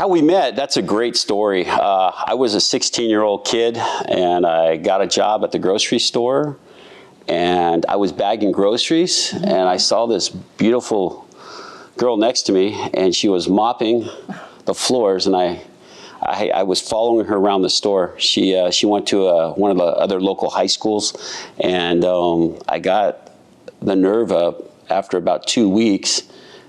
How we met, that's a great story. I was a 16-year-old kid, and I got a job at the grocery store, and I was bagging groceries, and I saw this beautiful girl next to me, and she was mopping the floors, and I was following her around the store. She went to one of the other local high schools, and I got the nerve up after about 2 weeks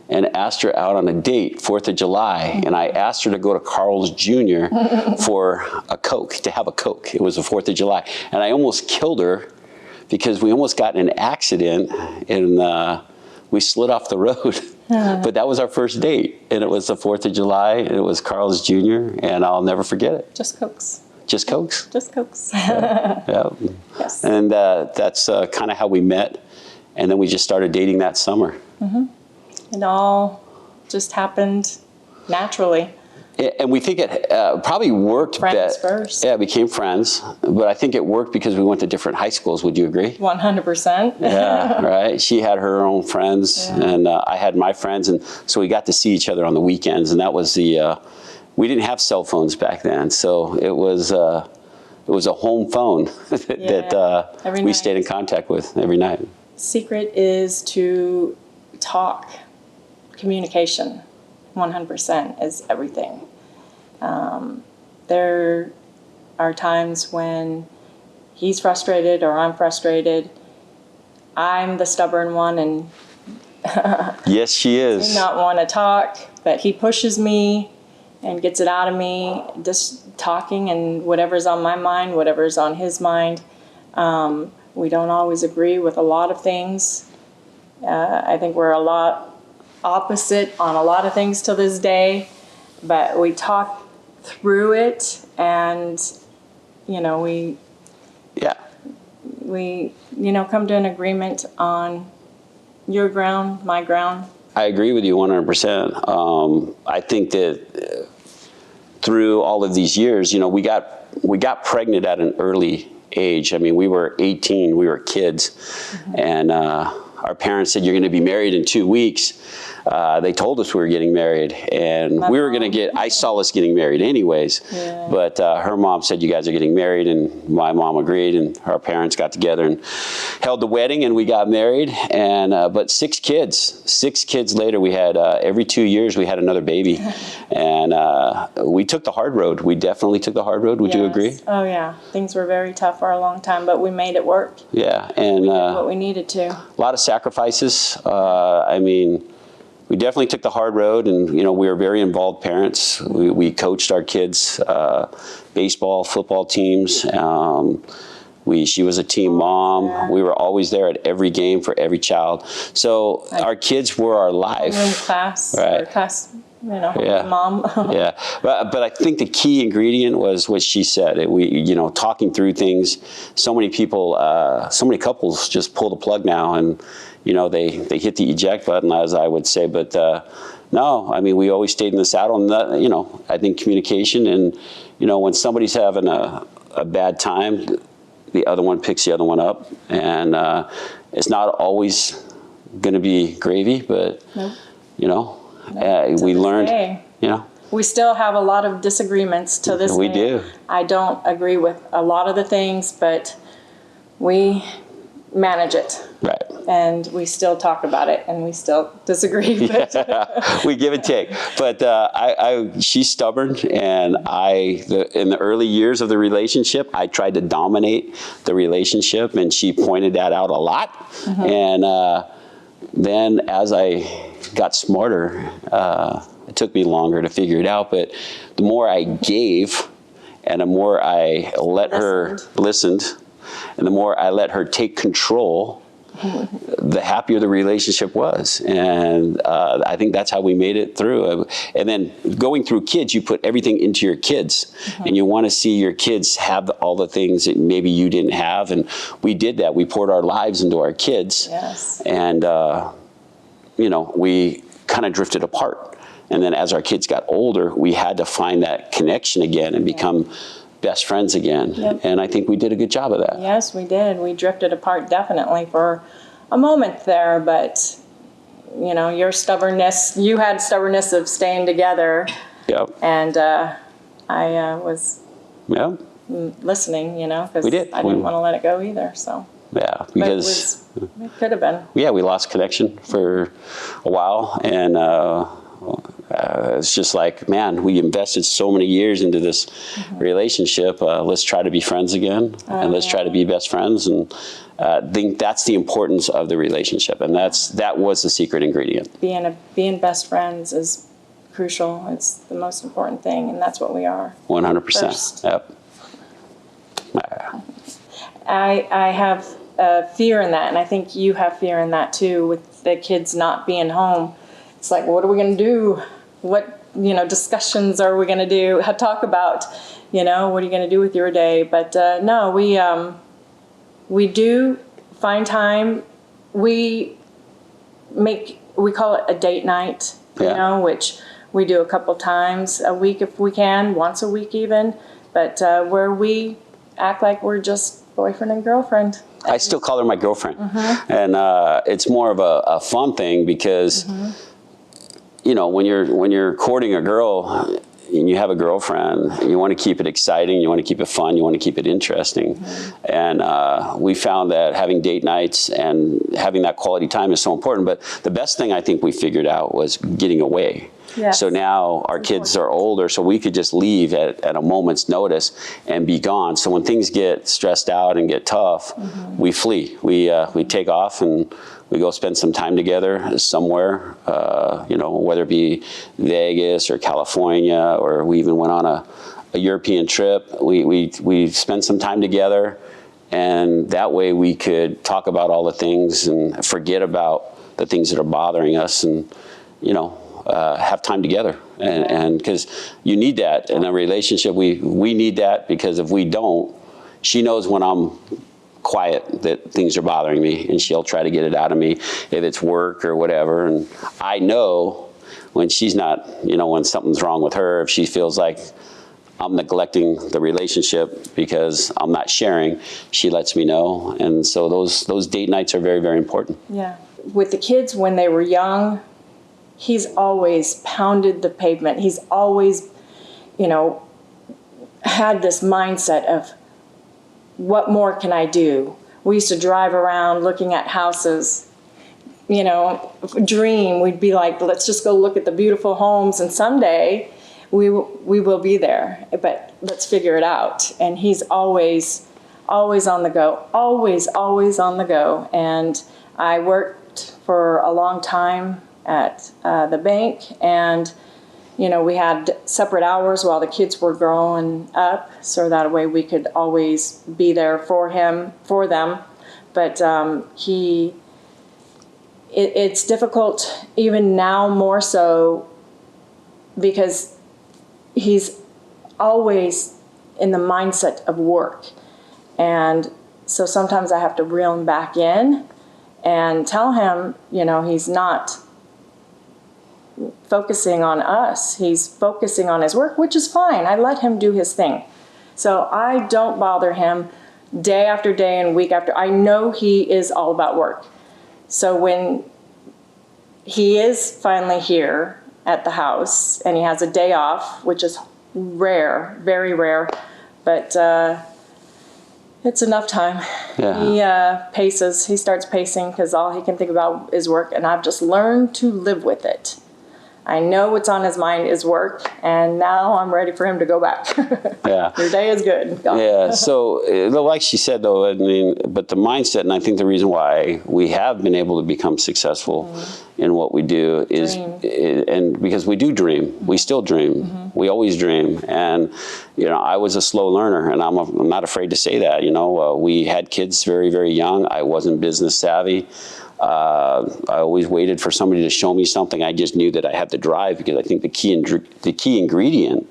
and asked her out on a date, 4th of July. And I asked her to go to Carl's Jr. for a Coke, to have a Coke. It was the 4th of July. And I almost killed her because we almost got in an accident and we slid off the road. But that was our first date. And it was the 4th of July, and it was Carl's Jr., and I'll never forget it. Just Cokes. Just Cokes? Just Cokes. Yeah. Yes. And that's kind of how we met. And then we just started dating that summer. It all just happened naturally. And we think it probably worked. Friends first. Yeah, became friends. But I think it worked because we went to different high schools. Would you agree? 100%. Yeah, right. She had her own friends, and I had my friends. And so we got to see each other on the weekends. And that was we didn't have cell phones back then. So it was a home phone that we stayed in contact with every night. Secret is to talk. Communication, 100% is everything. There are times when he's frustrated or I'm frustrated. I'm the stubborn one, and yes, she is. I do not want to talk, but he pushes me and gets it out of me, just talking and whatever's on my mind, whatever's on his mind. We don't always agree with a lot of things. I think we're a lot opposite on a lot of things to this day, but we talk through it, and we come to an agreement on your ground, my ground. I agree with you 100%. I think that through all of these years, we got pregnant at an early age. I mean, we were 18, we were kids, and our parents said, "You're going to be married in 2 weeks." They told us we were getting married, and we were going to I saw us getting married anyways. Yeah. But her mom said, "You guys are getting married," and my mom agreed, and our parents got together and held the wedding, and we got married. And but 6 kids later, we had every 2 years we had another baby, and we took the hard road. We definitely took the hard road. Would you agree? Oh yeah, things were very tough for a long time, but we made it work. Yeah, and we did what we needed to. A lot of sacrifices. I mean, we definitely took the hard road, and we were very involved parents. We coached our kids' baseball, football teams. She was a team mom. Yeah. We were always there at every game for every child. So our kids were our life. Class, right? Or class, mom. Yeah, but I think the key ingredient was what she said. Talking through things. So many people, so many couples just pull the plug now, and they hit the eject button, as I would say. But no, I mean, we always stayed in the saddle, and I think communication, and when somebody's having a bad time, the other one picks the other one up, and it's not always going to be gravy, but we learned. We still have a lot of disagreements to this day. We do. I don't agree with a lot of the things, but we manage it. Right. And we still talk about it, and we still disagree. Yeah, we give and take. But she's stubborn, and in the early years of the relationship, I tried to dominate the relationship, and she pointed that out a lot. And then as I got smarter, it took me longer to figure it out, but the more I gave, and the more I listened, and the more I let her take control, the happier the relationship was. And I think that's how we made it through. And then going through kids, you put everything into your kids, and you want to see your kids have all the things that maybe you didn't have. And we did that. We poured our lives into our kids. Yes. And, we kind of drifted apart. And then as our kids got older, we had to find that connection again and become best friends again. Yep. And I think we did a good job of that. Yes, we did. We drifted apart definitely for a moment there, but your stubbornness, you had stubbornness of staying together. Yep. And I was Yeah. listening, you know, because We did. I didn't want to let it go either. So Yeah, because it could have been. we lost connection for a while, and it's just like, man, we invested so many years into this relationship. Let's try to be friends again, and let's try to be best friends. And I think that's the importance of the relationship, and that was the secret ingredient. Being best friends is crucial. It's the most important thing, and that's what we are. 100%. Yep. I have fear in that, and I think you have fear in that too, with the kids not being home. It's like, what are we going to do? What, discussions are we going to do? Talk about, what are you going to do with your day? But no, we do find time. We call it a date night, which we do a couple times a week if we can, once a week even, but where we act like we're just boyfriend and girlfriend. I still call her my girlfriend, and it's more of a fun thing because, when you're courting a girl and you have a girlfriend, you want to keep it exciting, you want to keep it fun, you want to keep it interesting, and we found that having date nights and having that quality time is so important. But the best thing I think we figured out was getting away. Yes. So now our kids are older, so we could just leave at a moment's notice and be gone. So when things get stressed out and get tough, we flee. We take off and we go spend some time together somewhere, whether it be Vegas or California, or we even went on a European trip. We spent some time together, and that way we could talk about all the things and forget about the things that are bothering us, and have time together, and because you need that in a relationship. We need that, because if we don't, she knows when I'm quiet that things are bothering me, and she'll try to get it out of me if it's work or whatever. And I know when she's not, when something's wrong with her, if she feels like I'm neglecting the relationship because I'm not sharing, she lets me know. And so those date nights are very, very important. Yeah. With the kids when they were young, he's always pounded the pavement. He's always, had this mindset of, what more can I do? We used to drive around looking at houses, dream. We'd be like, let's just go look at the beautiful homes, and someday we will be there, but let's figure it out. And he's always on the go, always on the go. And I worked for a long time at the bank, and we had separate hours while the kids were growing up, so that way we could always be there for them. But it's difficult even now, more so, because he's always in the mindset of work. And so sometimes I have to reel him back in and tell him, he's not focusing on us. He's focusing on his work, which is fine. I let him do his thing. So I don't bother him day after day and week after. I know he is all about work. So when he is finally here at the house and he has a day off, which is rare, very rare, but it's enough time. Yeah. He starts pacing because all he can think about is work, and I've just learned to live with it. I know what's on his mind is work, and now I'm ready for him to go back. Yeah. Your day is good. Go. Yeah, so like she said, though, but the mindset, and I think the reason why we have been able to become successful in what we do is, and because we do dream, we still dream, we always dream. And, I was a slow learner, and I'm not afraid to say that. We had kids very, very young. I wasn't business savvy. I always waited for somebody to show me something. I just knew that I had the drive, because I think the key ingredient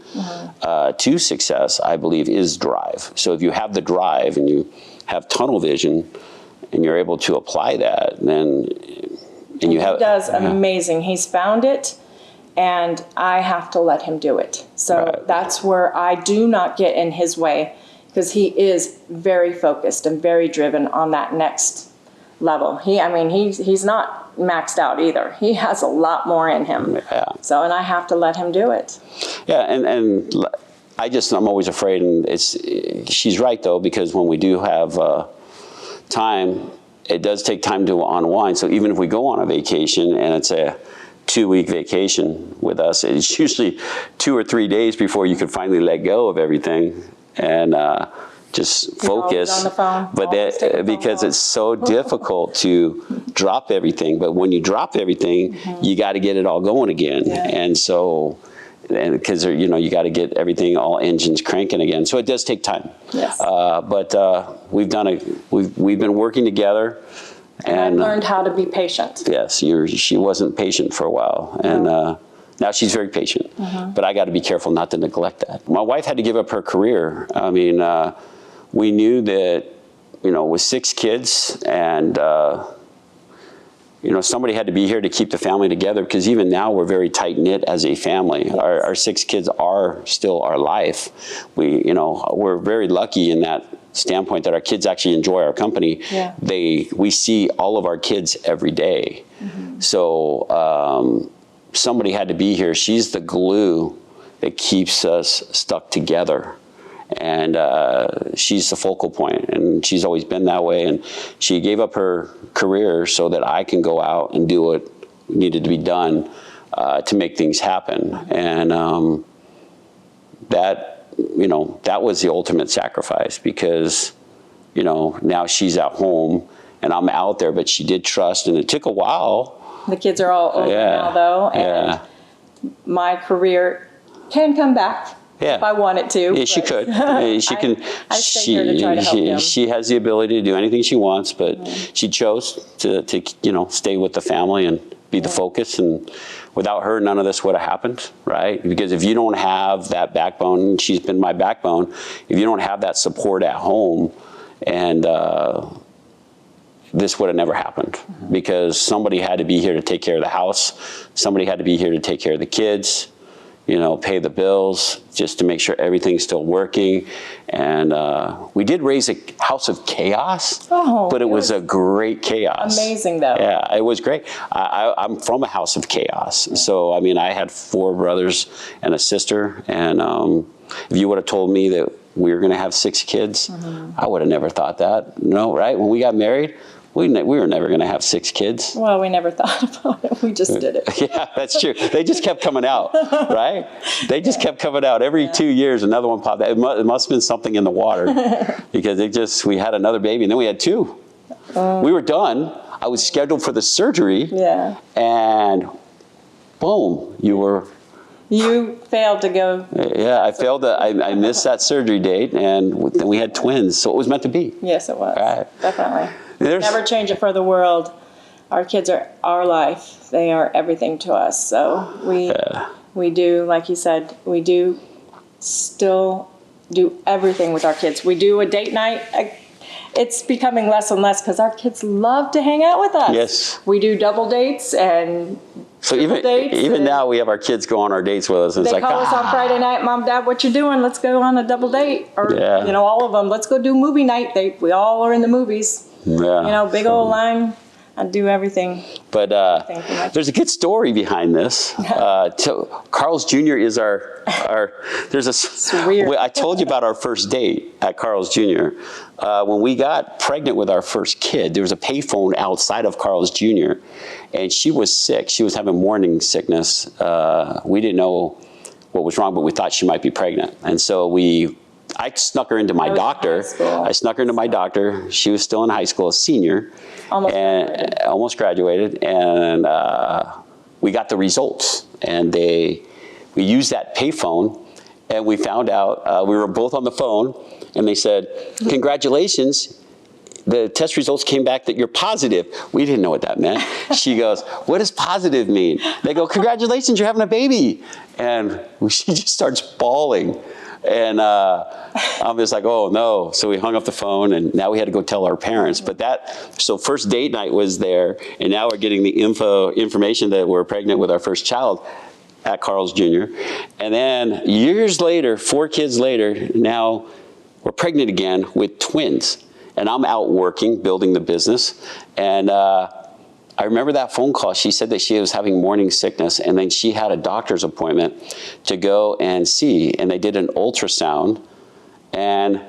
to success, I believe, is drive. So if you have the drive and you have tunnel vision and you're able to apply that, then he does amazing. He's found it, and I have to let him do it. So that's where I do not get in his way, because he is very focused and very driven on that next level. He's not maxed out either. He has a lot more in him. Yeah. So, and I have to let him do it. Yeah, and I'm always afraid, and she's right though, because when we do have time, it does take time to unwind. So even if we go on a vacation and it's a 2-week vacation with us, it's usually 2 or 3 days before you can finally let go of everything and just focus. On the phone. But because it's so difficult to drop everything, but when you drop everything, you got to get it all going again. Yeah. And so, because you got to get everything, all engines cranking again. So it does take time. Yes. But we've been working together. And I've learned how to be patient. Yes, she wasn't patient for a while, and now she's very patient. But I got to be careful not to neglect that. My wife had to give up her career. I mean, we knew that, with 6 kids, and somebody had to be here to keep the family together, because even now we're very tight knit as a family. Yes. Our 6 kids are still our life. We're very lucky in that standpoint that our kids actually enjoy our company. Yeah. We see all of our kids every day. So somebody had to be here. She's the glue that keeps us stuck together. And she's the focal point, and she's always been that way. And she gave up her career so that I can go out and do what needed to be done to make things happen. And that was the ultimate sacrifice, because, now she's at home and I'm out there, but she did trust, and it took a while. The kids are all older now, though, and my career can come back. Yeah. If I wanted to. Yeah, she could. She can. I stay here to try to help him. She has the ability to do anything she wants, but she chose to stay with the family and be the focus. And without her, none of this would have happened, right? Because if you don't have that backbone, she's been my backbone. If you don't have that support at home, and this would have never happened, because somebody had to be here to take care of the house. Somebody had to be here to take care of the kids. Pay the bills, just to make sure everything's still working. And we did raise a house of chaos, but it was a great chaos. Amazing, though. Yeah, it was great. I'm from a house of chaos. So, I had 4 brothers and a sister. And if you would have told me that we were going to have 6 kids, I would have never thought that. No, right? When we got married, we were never going to have 6 kids. Well, we never thought about it. We just did it. Yeah, that's true. They just kept coming out, right? They just kept coming out. Every 2 years, another one popped out. It must have been something in the water, because we had another baby, and then we had 2. We were done. I was scheduled for the surgery. Yeah. And boom, you failed to go. Yeah, I failed. I missed that surgery date, and then we had twins. So it was meant to be. Yes, it was. Right. Definitely. Never change it for the world. Our kids are our life. They are everything to us. So we do, like you said, we do still do everything with our kids. We do a date night. It's becoming less and less, because our kids love to hang out with us. Yes. We do double dates and so even now we have our kids go on our dates with us. And they call us on Friday night, Mom, Dad, what you doing? Let's go on a double date. Or, all of them, let's go do movie night. We all are in the movies. Yeah. Big old line. I do everything. But there's a good story behind this. Carl's Jr. is it's weird. I told you about our first date at Carl's Jr. When we got pregnant with our first kid, there was a payphone outside of Carl's Jr. And she was sick. She was having morning sickness. We didn't know what was wrong, but we thought she might be pregnant. And so I snuck her into my doctor. I snuck her into my doctor. She was still in high school, a senior. Almost graduated. And we got the results. And we used that payphone, and we found out, we were both on the phone, and they said, congratulations, the test results came back that you're positive. We didn't know what that meant. She goes, what does positive mean? They go, congratulations, you're having a baby. And she just starts bawling. And I'm just like, oh no. So we hung up the phone, and now we had to go tell our parents. But so first date night was there, and now we're getting the information that we're pregnant with our first child at Carl's Jr. And then years later, 4 kids later, now we're pregnant again with twins. and I'm out working, building the business. And I remember that phone call. She said that she was having morning sickness, and then she had a doctor's appointment to go and see, and they did an ultrasound. And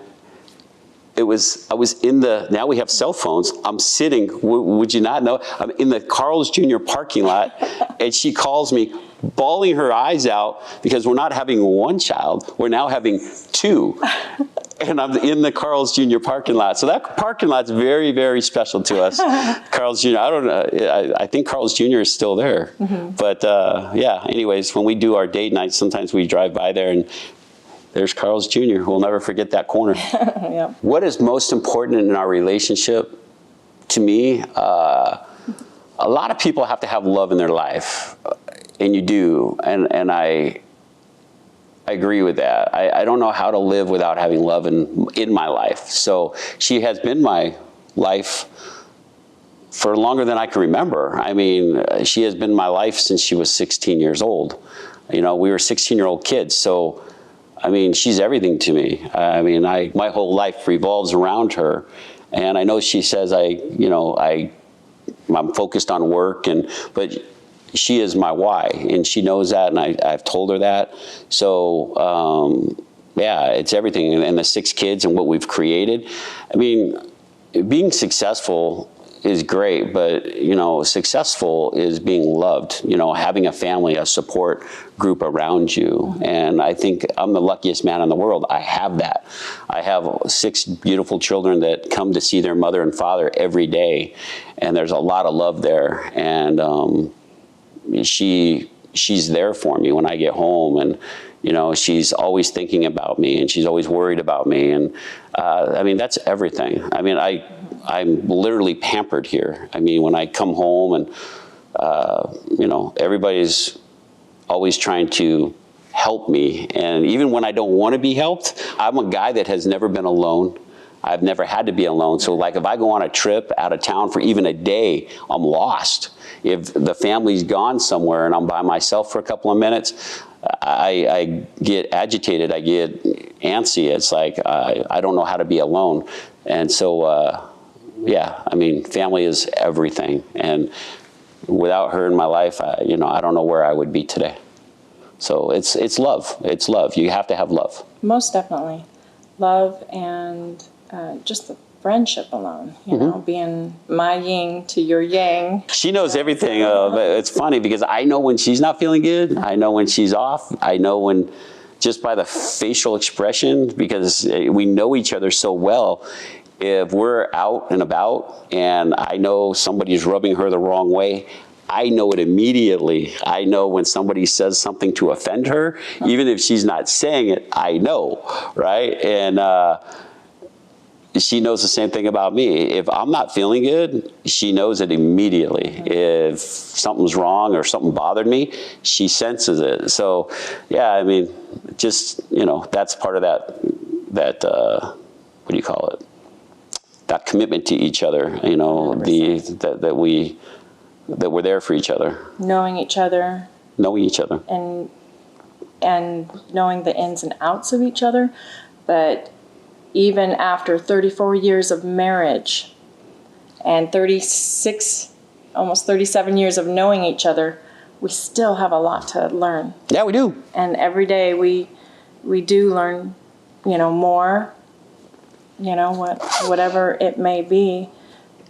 I was in now we have cell phones. I'm sitting, would you not know? I'm in the Carl's Jr. parking lot, and she calls me, bawling her eyes out, because we're not having one child, we're now having two. And I'm in the Carl's Jr. parking lot. So that parking lot's very, very special to us. Carl's Jr., I don't know, I think Carl's Jr. is still there. But yeah, anyways, when we do our date nights, sometimes we drive by there and there's Carl's Jr. We'll never forget that corner. Yep. What is most important in our relationship, to me, a lot of people have to have love in their life, and you do, and I agree with that. I don't know how to live without having love in my life. So she has been my life for longer than I can remember. I mean, she has been my life since she was 16 years old. You know, we were 16-year-old kids, so I mean, she's everything to me. I mean, my whole life revolves around her. And I know she says I'm focused on work, but she is my why, and she knows that, and I've told her that. So, yeah, it's everything. And the 6 kids and what we've created. I mean, being successful is great, but, you know, successful is being loved, you know, having a family, a support group around you. And I think I'm the luckiest man in the world. I have that. I have 6 beautiful children that come to see their mother and father every day, and there's a lot of love there. And she's there for me when I get home, and you know, she's always thinking about me, and she's always worried about me. And I mean, that's everything. I mean, I'm literally pampered here. I mean, when I come home, and you know, everybody's always trying to help me. And even when I don't want to be helped, I'm a guy that has never been alone. I've never had to be alone. So like if I go on a trip out of town for even a day, I'm lost. If the family's gone somewhere and I'm by myself for a couple of minutes, I get agitated, I get antsy. It's like I don't know how to be alone. And so, yeah, I mean, family is everything. And without her in my life, you know, I don't know where I would be today. So it's love. It's love. You have to have love. Most definitely. Love and just the friendship alone, you know, being my yin to your yang. She knows everything. It's funny because I know when she's not feeling good. I know when she's off. I know when, just by the facial expression, because we know each other so well. If we're out and about and I know somebody's rubbing her the wrong way, I know it immediately. I know when somebody says something to offend her, even if she's not saying it, I know, right? And she knows the same thing about me. If I'm not feeling good, she knows it immediately. If something's wrong or something bothered me, she senses it. So, yeah, I mean, just, you know, that's part of that what do you call it? That commitment to each other, you know, that we're there for each other. Knowing each other. Knowing each other. And knowing the ins and outs of each other. But even after 34 years of marriage and 36, almost 37 years of knowing each other, we still have a lot to learn. Yeah, we do. And every day we do learn, you know, more, you know, whatever it may be.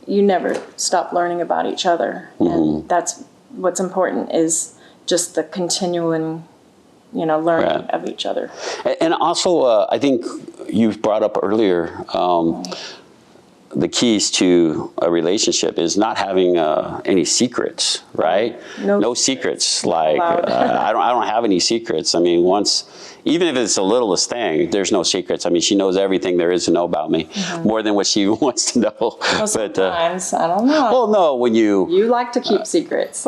You never stop learning about each other. And that's what's important, is just the continuing, you know, learning of each other. And also, I think you brought up earlier, the keys to a relationship is not having any secrets, right? No secrets. Like I don't have any secrets. I mean, even if it's the littlest thing, there's no secrets. I mean, she knows everything there is to know about me, more than what she wants to know. Well, sometimes, I don't know. Well, no, when you like to keep secrets.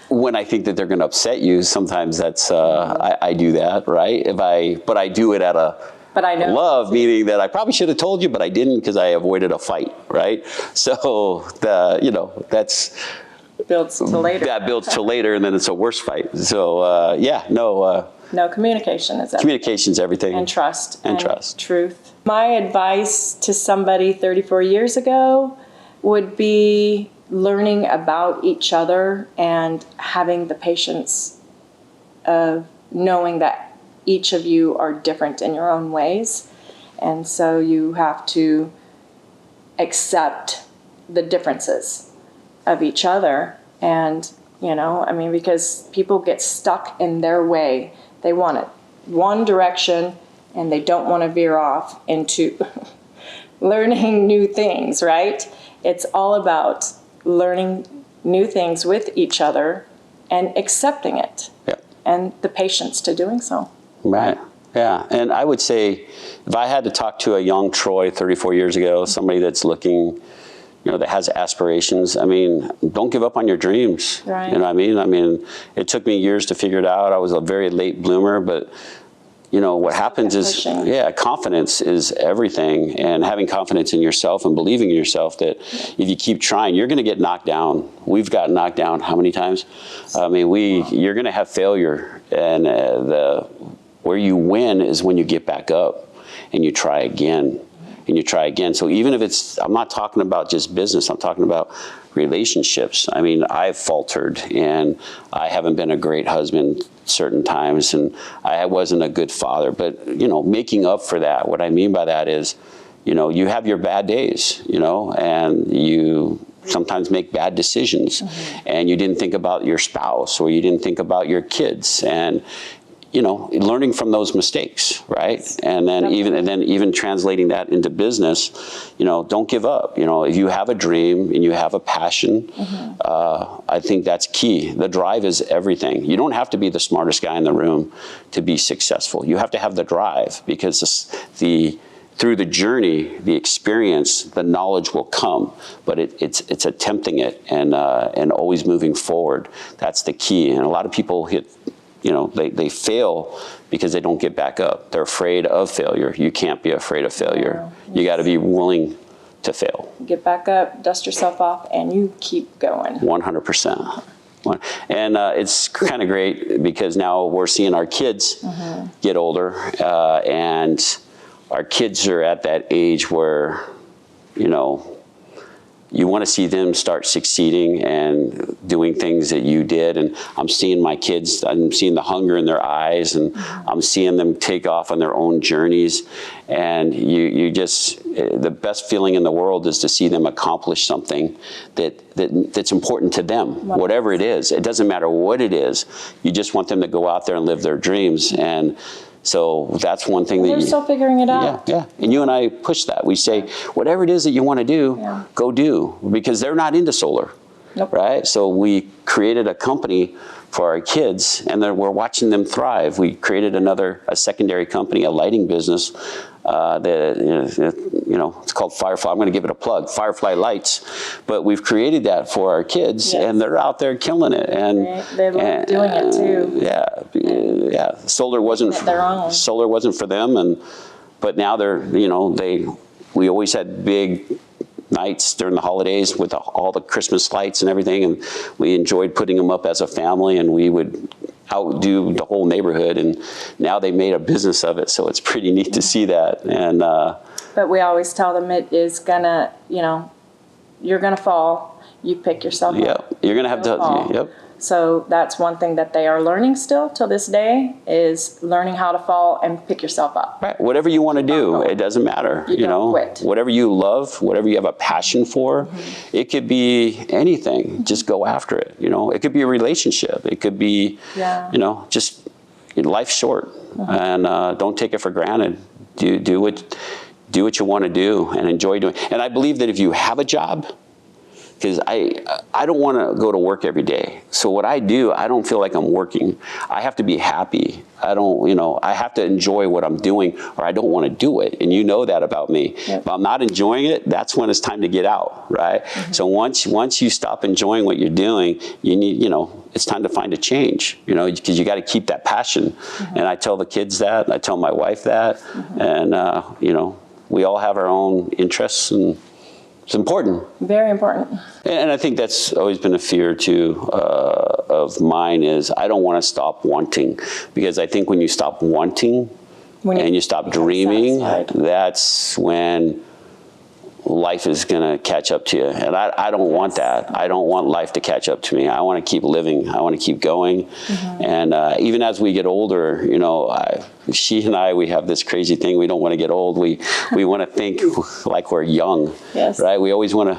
When I think that they're going to upset you, sometimes that's I do that, right? But I do it at a love, meaning that I probably should have told you, but I didn't because I avoided a fight, right? So you know, builds to later. That builds to later, and then it's a worse fight. So yeah, no, No, communication is everything. Communication's everything. And trust. And trust. Truth. My advice to somebody 34 years ago would be learning about each other and having the patience of knowing that each of you are different in your own ways. And so you have to accept the differences of each other. And, you know, I mean, because people get stuck in their way. They want it one direction and they don't want to veer off into learning new things, right? It's all about learning new things with each other and accepting it. Yeah. And the patience to doing so. Right. Yeah. And I would say if I had to talk to a young Troy 34 years ago, somebody that's looking, you know, that has aspirations, I mean, don't give up on your dreams. Right. You know what I mean? I mean, it took me years to figure it out. I was a very late bloomer, but you know, what happens is, yeah, confidence is everything. And having confidence in yourself and believing in yourself that if you keep trying, you're going to get knocked down. We've gotten knocked down how many times? I mean, you're going to have failure. And where you win is when you get back up and you try again. And you try again. So even if it's, I'm not talking about just business, I'm talking about relationships. I mean, I've faltered and I haven't been a great husband certain times and I wasn't a good father, but you know, making up for that, what I mean by that is, you know, you have your bad days, you know, and you sometimes make bad decisions and you didn't think about your spouse or you didn't think about your kids and you know, learning from those mistakes, right? And then even translating that into business, you know, don't give up. You know, if you have a dream and you have a passion, I think that's key. The drive is everything. You don't have to be the smartest guy in the room to be successful. You have to have the drive because through the journey, the experience, the knowledge will come, but it's attempting it and always moving forward. That's the key. And a lot of people you know, they fail because they don't get back up. They're afraid of failure. You can't be afraid of failure. You got to be willing to fail. Get back up, dust yourself off, and you keep going. 100%. And it's kind of great because now we're seeing our kids get older, and our kids are at that age where, you know, you want to see them start succeeding and doing things that you did. And I'm seeing my kids, I'm seeing the hunger in their eyes and I'm seeing them take off on their own journeys. And you just, the best feeling in the world is to see them accomplish something that's important to them, whatever it is. It doesn't matter what it is. You just want them to go out there and live their dreams. And so that's one thing they're still figuring it out. Yeah. And you and I push that. We say, whatever it is that you want to do, go do, because they're not into solar, right? So we created a company for our kids, and then we're watching them thrive. We created a secondary company, a lighting business. You know, it's called Firefly. I'm going to give it a plug, Firefly Lights. But we've created that for our kids, and they're out there killing it. And they love doing it too. Yeah. Solar wasn't for them, but now they're, you know, we always had big nights during the holidays with all the Christmas lights and everything, and we enjoyed putting them up as a family, and we would outdo the whole neighborhood, and now they made a business of it, so it's pretty neat to see that. And but we always tell them it is gonna, you know, you're gonna fall, you pick yourself up. You're gonna have to, So that's one thing that they are learning still till this day is learning how to fall and pick yourself up. Right. Whatever you want to do, it doesn't matter. You know, quit. Whatever you love, whatever you have a passion for, it could be anything. Just go after it. You know, it could be a relationship. It could be, you know, just life's short, and don't take it for granted. Do what you want to do and enjoy doing. And I believe that if you have a job, because I don't want to go to work every day. So what I do, I don't feel like I'm working. I have to be happy. I don't, you know, I have to enjoy what I'm doing or I don't want to do it. And you know that about me. If I'm not enjoying it, that's when it's time to get out, right? So once you stop enjoying what you're doing, you need, you know, it's time to find a change, you know, because you got to keep that passion. And I tell the kids that, I tell my wife that, and, you know, we all have our own interests, and It's important. Very important. And I think that's always been a fear too of mine is I don't want to stop wanting, because I think when you stop wanting and you stop dreaming, that's when life is going to catch up to you. And I don't want that. I don't want life to catch up to me. I want to keep living. I want to keep going. And even as we get older, you know, she and I, we have this crazy thing. We don't want to get old. We want to think like we're young, right? We always want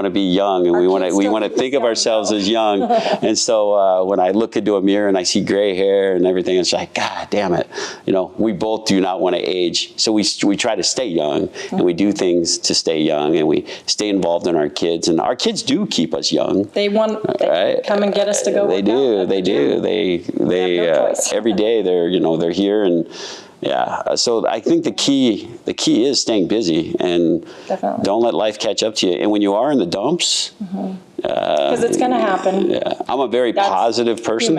to be young, and we want to think of ourselves as young. And so when I look into a mirror and I see gray hair and everything, it's like, God damn it. You know, we both do not want to age. So we try to stay young, and we do things to stay young, and we stay involved in our kids, and our kids do keep us young. They come and get us to go. They do. They every day they're here, and so I think the key is staying busy, and don't let life catch up to you. And when you are in the dumps, because it's going to happen. I'm a very positive person,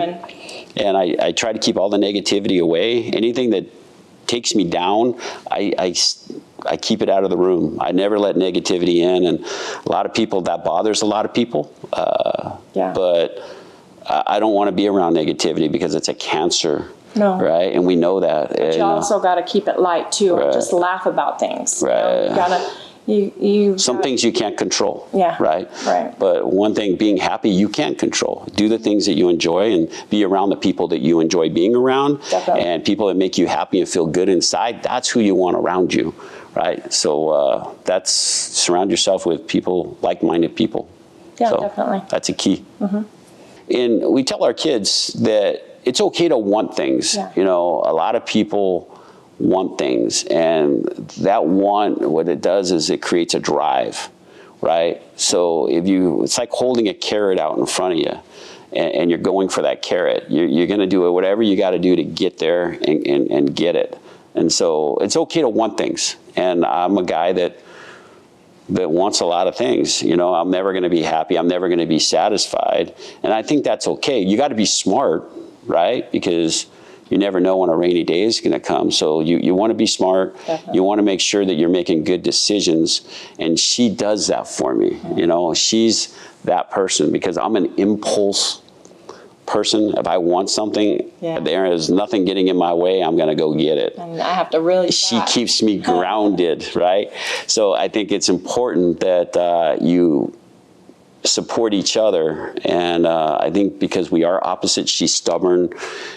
and I try to keep all the negativity away. Anything that takes me down, I keep it out of the room. I never let negativity in, and a lot of people, that bothers a lot of people. But I don't want to be around negativity because it's a cancer. No. Right? And we know that. But you also got to keep it light, too. Right. Just laugh about things. Right. You gotta, some things you can't control. Yeah. Right? Right. But one thing, being happy, you can control. Do the things that you enjoy and be around the people that you enjoy being around. Definitely. And people that make you happy and feel good inside, that's who you want around you. Right? So surround yourself with people, like-minded people. Yeah, so definitely. That's a key. And we tell our kids that it's okay to want things. You know, a lot of people want things, and that want, what it does is it creates a drive, right? So it's like holding a carrot out in front of you, and you're going for that carrot. You're going to do whatever you got to do to get there and get it. And so it's okay to want things. And I'm a guy that wants a lot of things. You know, I'm never going to be happy. I'm never going to be satisfied. And I think that's okay. You got to be smart, right? Because you never know when a rainy day is going to come. So you want to be smart. Definitely. You want to make sure that you're making good decisions. And she does that for me. You know, she's that person, because I'm an impulse person. If I want something, there is nothing getting in my way, I'm going to go get it. And I have to really She keeps me grounded, right? So I think it's important that you support each other. And I think because we are opposites, she's stubborn,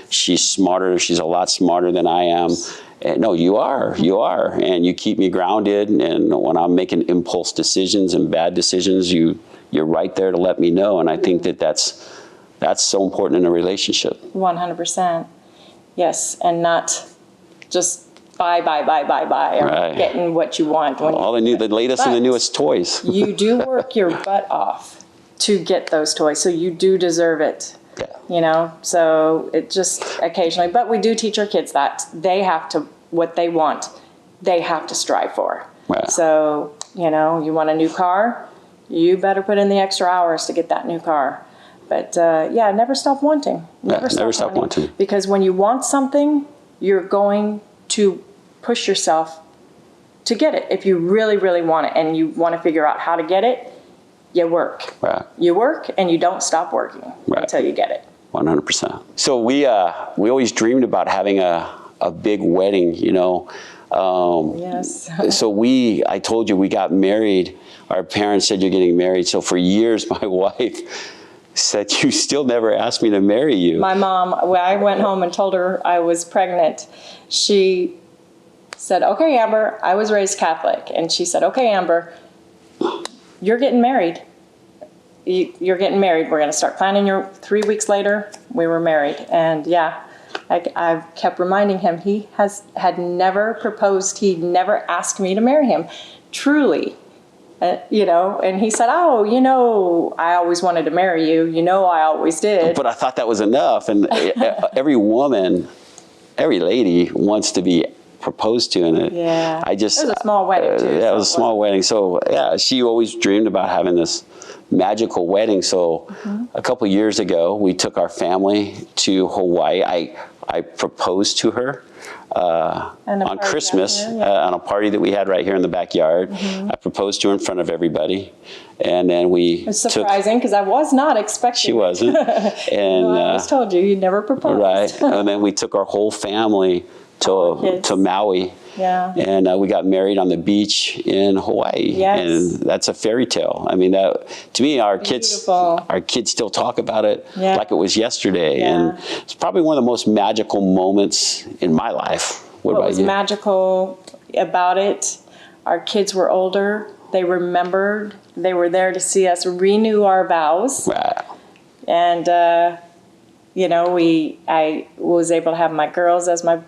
she's smarter, she's a lot smarter than I am. And no, you are, and you keep me grounded. And when I'm making impulse decisions and bad decisions, you're right there to let me know. And I think that's so important in a relationship. 100%. Yes, and not just buy, or getting what you want. All the latest and the newest toys. You do work your butt off to get those toys, so you do deserve it. Yeah. You know, so it just occasionally, but we do teach our kids that they have to, what they want, they have to strive for. Right. So, you know, you want a new car, you better put in the extra hours to get that new car. But never stop wanting. Never stop wanting. Because when you want something, you're going to push yourself to get it. If you really, really want it and you want to figure out how to get it, you work. Right. You work and you don't stop working until you get it. 100%. So we always dreamed about having a big wedding, you know. Yes. So I told you we got married. Our parents said you're getting married. So for years, my wife said, you still never asked me to marry you. My mom, when I went home and told her I was pregnant, she said, okay, Amber, I was raised Catholic. And she said, okay, Amber, you're getting married. You're getting married. We're going to start planning 3 weeks later, we were married. And I kept reminding him he had never proposed. He'd never asked me to marry him. Truly. You know, and he said, oh, you know, I always wanted to marry you. You know, I always did. But I thought that was enough. And every woman, every lady wants to be proposed to, and it was a small wedding too. Yeah, it was a small wedding. So yeah, she always dreamed about having this magical wedding. So a couple years ago, we took our family to Hawaii. I proposed to her on Christmas on a party that we had right here in the backyard. I proposed to her in front of everybody, and then we. It's surprising because I was not expecting. She wasn't, and I was told you'd never propose. Right, and then we took our whole family to Maui. Yeah. And we got married on the beach in Hawaii. Yes. And that's a fairy tale. I mean, that to me, our kids still talk about it like it was yesterday. Yeah. And it's probably one of the most magical moments in my life. What was magical about it? Our kids were older. They remembered. They were there to see us renew our vows. Wow. And you know, I was able to have my girls as my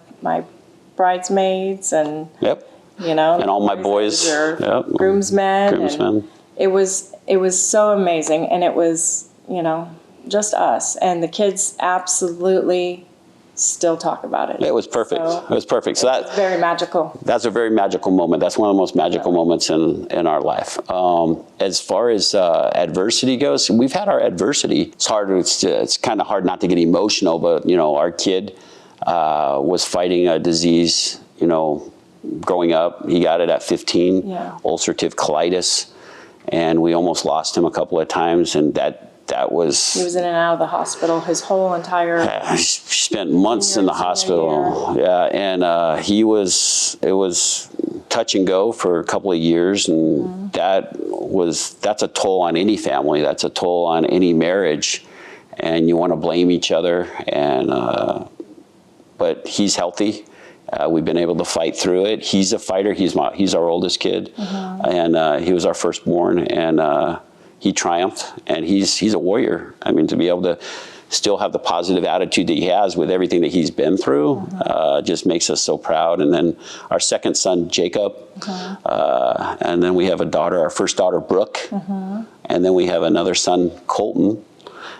bridesmaids, and you know, and all my boys, groomsmen. And it was so amazing, and it was, you know, just us, and the kids absolutely still talk about it. It was perfect. So it was perfect. So that's very magical. That's a very magical moment. That's one of the most magical moments in our life. As far as adversity goes, we've had our adversity. It's hard. It's kind of hard not to get emotional, but you know, our kid was fighting a disease, you know, growing up. He got it at 15, ulcerative colitis, and we almost lost him a couple of times, and that was... He was in and out of the hospital his whole entire... He spent months in the hospital. Yeah, and it was touch and go for a couple of years, and that's a toll on any family. That's a toll on any marriage, and you want to blame each other, and... But he's healthy. We've been able to fight through it. He's a fighter. He's our oldest kid, and he was our firstborn. And he triumphed. And he's a warrior. I mean, to be able to still have the positive attitude that he has with everything that he's been through just makes us so proud. And then our second son, Jacob, and then we have a daughter, our first daughter, Brooke, and then we have another son, Colton.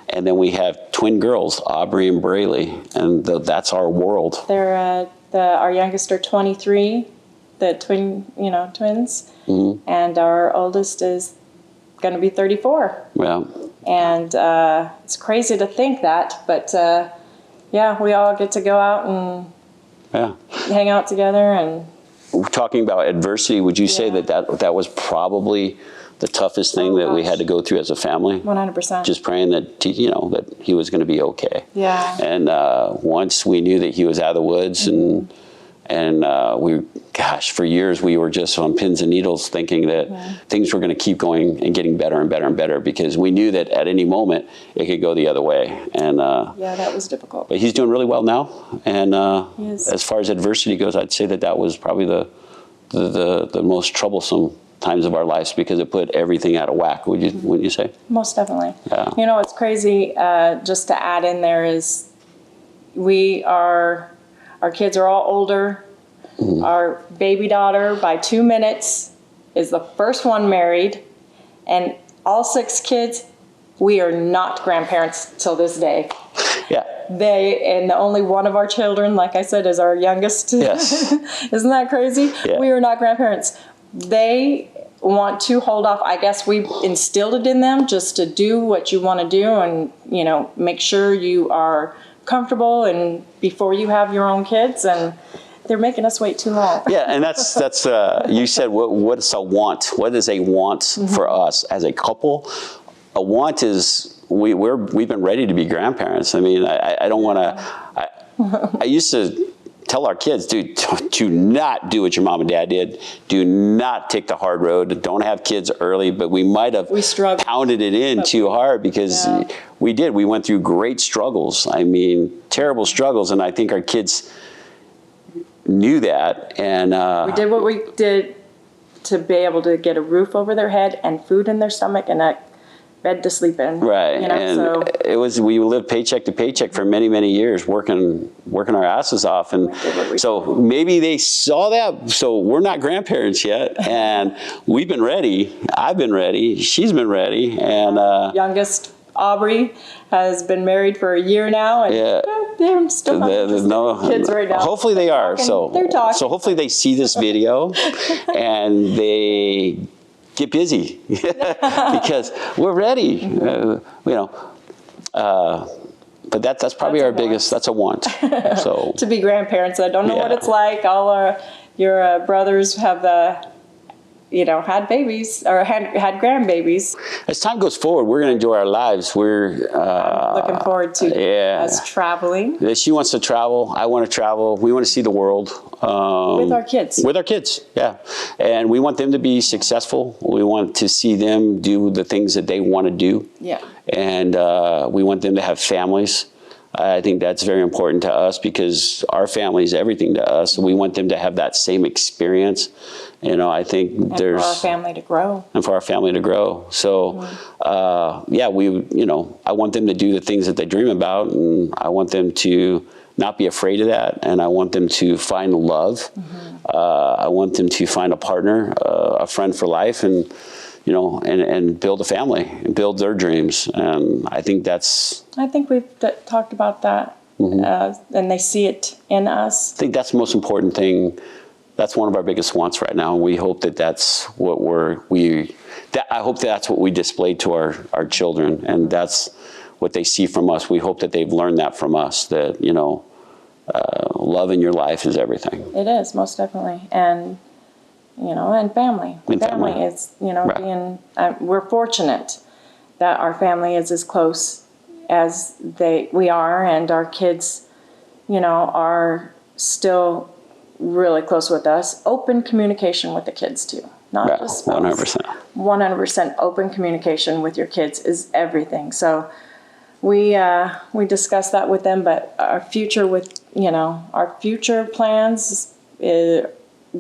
And then we have twin girls, Aubrey and Braylee, and that's our world. They're our youngest are 23, the twins, and our oldest is going to be 34. Yeah. And it's crazy to think that, but we all get to go out and hang out together. And we're talking about adversity. Would you say that was probably the toughest thing that we had to go through as a family? 100%. Just praying that that he was going to be okay. Yeah. And once we knew that he was out of the woods, and for years we were just on pins and needles, thinking that things were going to keep going and getting better and better and better, because we knew that at any moment it could go the other way. And that was difficult. But he's doing really well now. And as far as adversity goes, I'd say that was probably the most troublesome times of our lives, because it put everything out of whack. Wouldn't you say? Most definitely. Yeah. You know, what's crazy, just to add in there, is our kids are all older. Our baby daughter, by 2 minutes, is the first one married, and all 6 kids, we are not grandparents till this day. Yeah. And the only one of our children, like I said, is our youngest. Yes. Isn't that crazy? Yeah. We are not grandparents. They want to hold off. I guess we instilled it in them just to do what you want to do, and make sure you are comfortable and before you have your own kids, and they're making us wait too long. Yeah, and that's you said what's a want? What is a want for us as a couple? A want is we've been ready to be grandparents. I mean, I don't want to. I used to tell our kids, dude, do not do what your mom and dad did. Do not take the hard road. Don't have kids early. But we might have pounded it in too hard, because we did. We went through great struggles. I mean, terrible struggles. And I think our kids knew that. And we did what we did to be able to get a roof over their head and food in their stomach and a bed to sleep in. Right. And we lived paycheck to paycheck for many, many years, working our asses off. And so maybe they saw that. So we're not grandparents yet, and we've been ready. I've been ready. She's been ready. And youngest, Aubrey, has been married for a year now, and They're still not interested in kids right now. Hopefully they are. They're talking. So hopefully they see this video and they get busy because we're ready. But that's probably That's our a biggest. That's a want. So to be grandparents, I don't know what it's like. All your brothers have had babies or had grandbabies. as time goes forward, we're going to enjoy our lives. We're Looking forward to us traveling She wants to travel. I want to travel. We want to see the world with our kids. With our kids, yeah. And we want them to be successful. We want to see them do the things that they want to do. Yeah. And we want them to have families. I think that's very important to us because our family is everything to us. We want them to have that same experience. I think and for our family to grow. And for our family to grow. So, I want them to do the things that they dream about, and I want them to not be afraid of that, and I want them to find love. I want them to find a partner, a friend for life, and build a family and build their dreams. And I think we've talked about that, and they see it in us. I think that's the most important thing. That's one of our biggest wants right now. And we hope that that's what I hope that's what we display to our children. And that's what they see from us. We hope that they've learned that from us, that, love in your life is everything. It is, most definitely. And, and family. Family is, right. we're fortunate that our family is as close as we are, and our kids, are still really close with us. Open communication with the kids too, not right. just spouse. 100%. 100% open communication with your kids is everything. So we discuss that with them, but our future plans is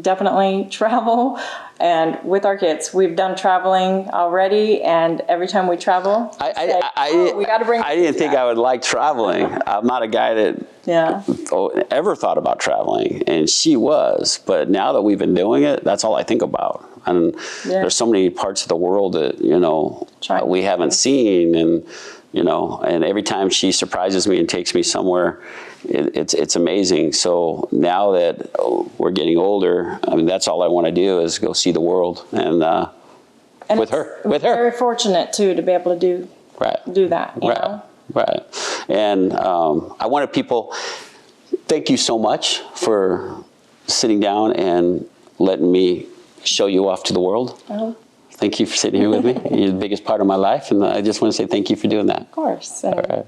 definitely travel. And with our kids, we've done traveling already, and every time we travel, we got to bring. I didn't think I would like traveling. I'm not a guy that ever thought about traveling, and she was. But now that we've been doing it, that's all I think about. And there's so many parts of the world that we haven't seen, and and every time she surprises me and takes me somewhere, it's amazing. So now that we're getting older, that's all I want to do is go see the world, and with her. We're very fortunate too to be able to do that. Right. And I wanted people. Thank you so much for sitting down and letting me show you off to the world. Oh. Thank you for sitting here with me. You're the biggest part of my life, and I just want to say thank you for doing that. Of course. All right.